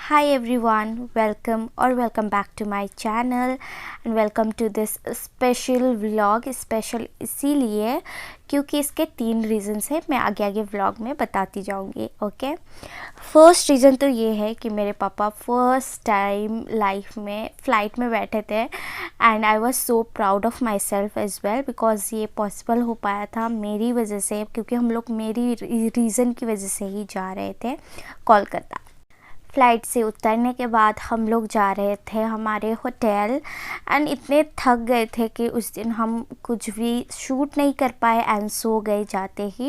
Hi everyone, welcome back to my channel and welcome to this special vlog। Special इसीलिए क्योंकि इसके 3 reasons हैं, मैं आगे आगे व्लॉग में बताती जाऊंगी। ओके, फर्स्ट रीज़न तो ये है कि मेरे पापा फर्स्ट टाइम लाइफ में फ़्लाइट में बैठे थे and I was so proud of my self as well because ये पॉसिबल हो पाया था मेरी वजह से, क्योंकि हम लोग मेरी रीज़न की वजह से ही जा रहे थे कोलकाता। फ़्लाइट से उतरने के बाद हम लोग जा रहे थे हमारे होटल एंड इतने थक गए थे कि उस दिन हम कुछ भी शूट नहीं कर पाए एंड सो गए जाते ही।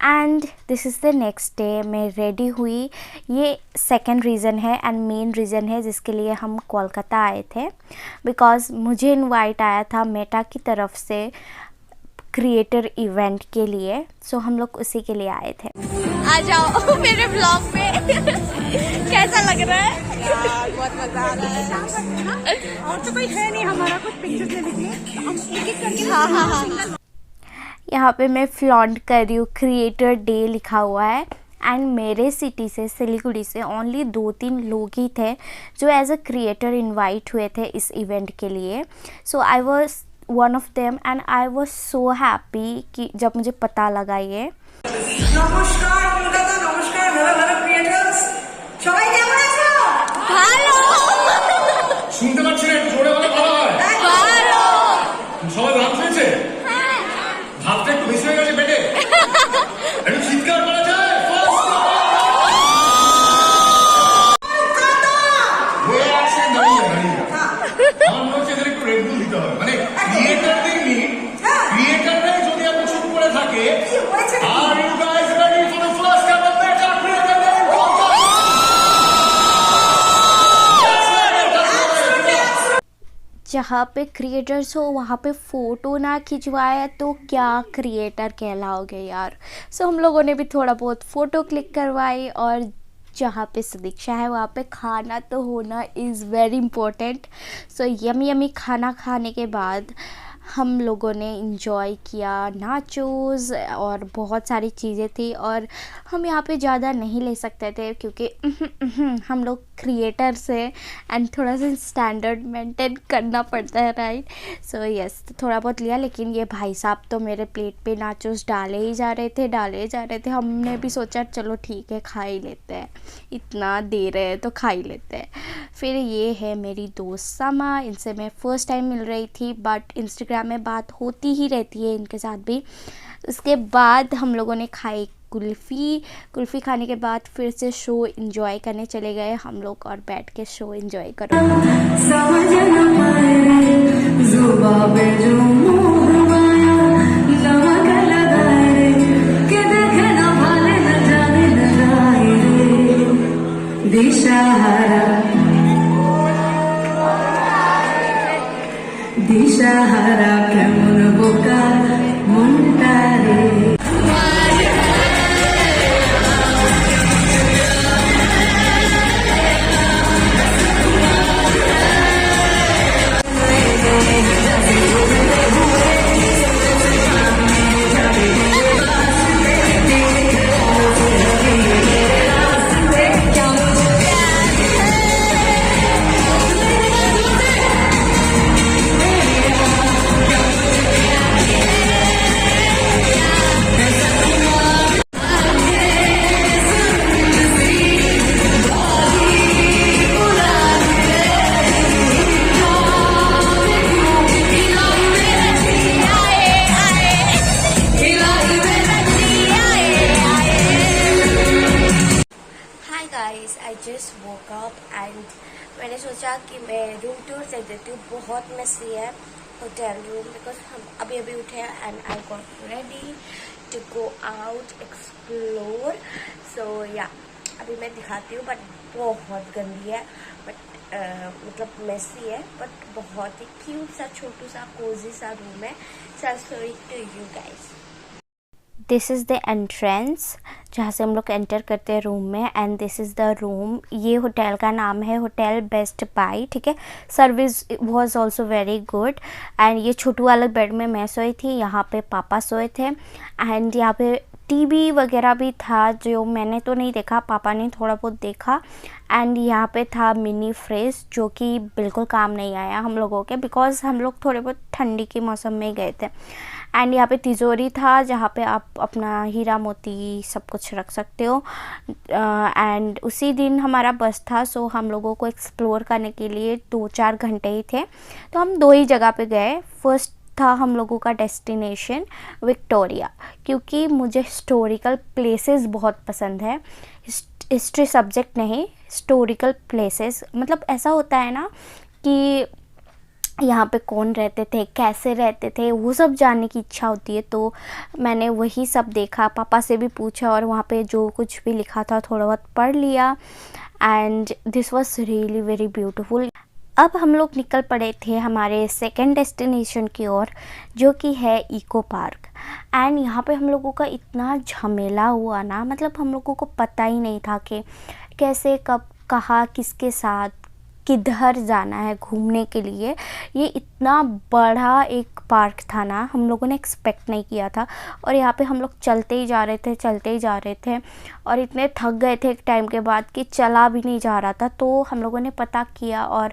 And this is the next day मैं रेडी हुई। ये सेकंड रीज़न है एंड मेन रीज़न है जिसके लिए हम कोलकाता आए थे, बिकॉज़ मुझे इनवाइट आया था मेटा की तरफ से क्रिएटर इवेंट के लिए। सो हम लोग उसी के लिए आए थे। आ जाओ मेरे ब्लॉग में। कैसा लग रहा है? यार बहुत मजा आ रहा है। और तो कोई है नहीं हमारा कुछ पिक्चर्स लेने के लिए, हम एक-एक करके हाँ। यहाँ पे मैं फ्लॉन्ट कर रही हूँ, क्रिएटर डे लिखा हुआ है एंड मेरे सिटी से सिलीगुड़ी से ओनली 2-3 लोग ही थे जो एज अ क्रिएटर इनवाइट हुए थे इस इवेंट के लिए। So I was one of them and I was so happy कि जब मुझे पता लगा ये। নমস্কার কলকাতা, নমস্কার হ্যালো হ্যালো ক্রিয়েটরস, সবাই কেমন আছো? ভালো শুনতে পাচ্ছি না, একটু জোরে বলে ভালো হয়। ভালো সবাই ভাত খেয়েছে? ভাতটা একটু বেশি হয়ে গেছে পেটে, একটু চিৎকার করা যায়? হয়ে আছেন দাঁড়িয়ে দাঁড়িয়ে। আমার মনে হচ্ছে এদের একটু রেড বুল দিতে হবে, মানে ক্রিয়েটারদের নিয়ে ক্রিয়েটাররাই যদি এত চুপ করে থাকে। Are you guys ready for the first ever Meta Creator Day in Kolkata? जहाँ पे क्रिएटर्स हो वहाँ पे फ़ोटो ना खिंचवाए तो क्या क्रिएटर कहलाओगे यार। सो हम लोगों ने भी थोड़ा बहुत फ़ोटो क्लिक करवाई और जहाँ पे सदीक्षा है वहाँ पे खाना तो होना is very important. So yummy yummy खाना खाने के बाद हम लोगों ने इंजॉय किया, नाचोस और बहुत सारी चीज़ें थी। और हम यहाँ पे ज़्यादा नहीं ले सकते थे क्योंकि हम लोग क्रिएटर से एंड थोड़ा सा स्टैंडर्ड मेंटेन करना पड़ता है, राइट। सो यस, थोड़ा बहुत लिया, लेकिन ये भाई साहब तो मेरे प्लेट पे नाचोस डाले ही जा रहे थे। हमने भी सोचा चलो ठीक है खा ही लेते हैं, इतना दे रहे हैं तो खा ही लेते हैं। फिर ये है मेरी दोस्त समा, इनसे मैं फ़र्स्ट टाइम मिल रही थी बट इंस्टाग्राम में बात होती ही रहती है इनके साथ भी। उसके बाद हम लोगों ने खाई कुल्फ़ी खाने के बाद फिर से शो एंजॉय करने चले गए हम लोग और बैठ के शो एंजॉय करो। দিশাহারা কেমন বোকা মনটা রে। I just woke up and मैंने सोचा कि मैं रूम टूर दे देती हूँ। बहुत मेसी है होटल रूम बिकॉज हम अभी अभी उठे हैं and I got ready to go out explore. So या अभी मैं दिखाती हूँ, बट बहुत गंदी है, बट मतलब मेसी है, बट बहुत ही क्यूट सा छोटू सा कोजी सा रूम है। So sorry to you guys. This is the entrance जहाँ से हम लोग एंटर करते हैं रूम में and this is the room. ये होटल का नाम है होटल बेस्ट बाय, ठीक है। Service was also very good and ये छोटू वाले बेड में मैं सोई थी, यहाँ पे पापा सोए थे एंड यहाँ पे टीवी वगैरह भी था जो मैंने तो नहीं देखा, पापा ने थोड़ा बहुत देखा। एंड यहाँ पे था मिनी फ्रिज जो कि बिल्कुल काम नहीं आया हम लोगों के, बिकॉज हम लोग थोड़े बहुत ठंडी के मौसम में गए थे। एंड यहाँ पे तिजोरी था जहाँ पे आप अपना हीरा मोती सब कुछ रख सकते हो। एंड उसी दिन हमारा बस था, सो हम लोगों को एक्सप्लोर करने के लिए 2-4 घंटे ही थे, तो हम 2 ही जगह पे गए। फर्स्ट था हम लोगों का डेस्टिनेशन विक्टोरिया, क्योंकि मुझे हिस्टोरिकल प्लेसेस बहुत पसंद है। हिस्ट्री सब्जेक्ट नहीं, हिस्टोरिकल प्लेसेस, मतलब ऐसा होता है ना कि यहाँ पे कौन रहते थे, कैसे रहते थे, वो सब जानने की इच्छा होती है। तो मैंने वही सब देखा, पापा से भी पूछा और वहाँ पे जो कुछ भी लिखा था थोड़ा बहुत पढ़ लिया। And this was really very beautiful. अब हम लोग निकल पड़े थे हमारे सेकंड डेस्टिनेशन की ओर, जो कि है इको पार्क। एंड यहाँ पे हम लोगों का इतना झमेला हुआ ना, मतलब हम लोगों को पता ही नहीं था कि कैसे, कब, कहाँ, किसके साथ, किधर जाना है घूमने के लिए। ये इतना बड़ा एक पार्क था ना, हम लोगों ने एक्सपेक्ट नहीं किया था। और यहाँ पे हम लोग चलते ही जा रहे थे और इतने थक गए थे एक टाइम के बाद कि चला भी नहीं जा रहा था। तो हम लोगों ने पता किया और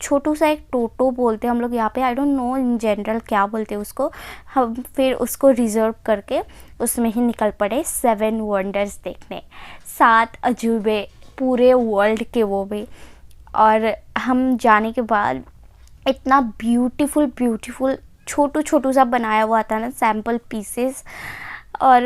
छोटू सा एक टोटो बोलते हैं हम लोग यहाँ पे, I don't know in general क्या बोलते हैं उसको। हम फिर उसको रिजर्व करके उसमें ही निकल पड़े 7 वंडर्स देखने, 7 अजूबे पूरे वर्ल्ड के, वो भी। और हम जाने के बाद इतना ब्यूटीफुल छोटू सा बनाया हुआ था ना, सैम्पल पीसेस। और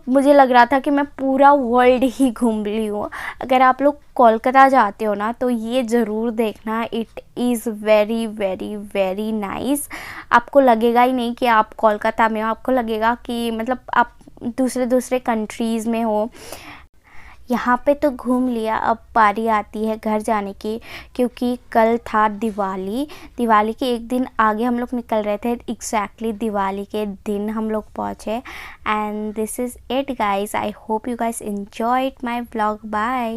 मुझे लग रहा था कि मैं पूरा वर्ल्ड ही घूम ली हूँ। अगर आप लोग कोलकाता जाते हो ना, तो ये ज़रूर देखना, it is very very very nice. आपको लगेगा ही नहीं कि आप कोलकाता में हो, आपको लगेगा कि मतलब आप दूसरे कंट्रीज़ में हो। यहाँ पे तो घूम लिया, अब बारी आती है घर जाने की, क्योंकि कल था दिवाली के एक दिन आगे हम लोग निकल रहे थे। एग्जैक्टली दिवाली के दिन हम लोग पहुँचे। And this is it guys, I hope you guys enjoyed my vlog. Bye.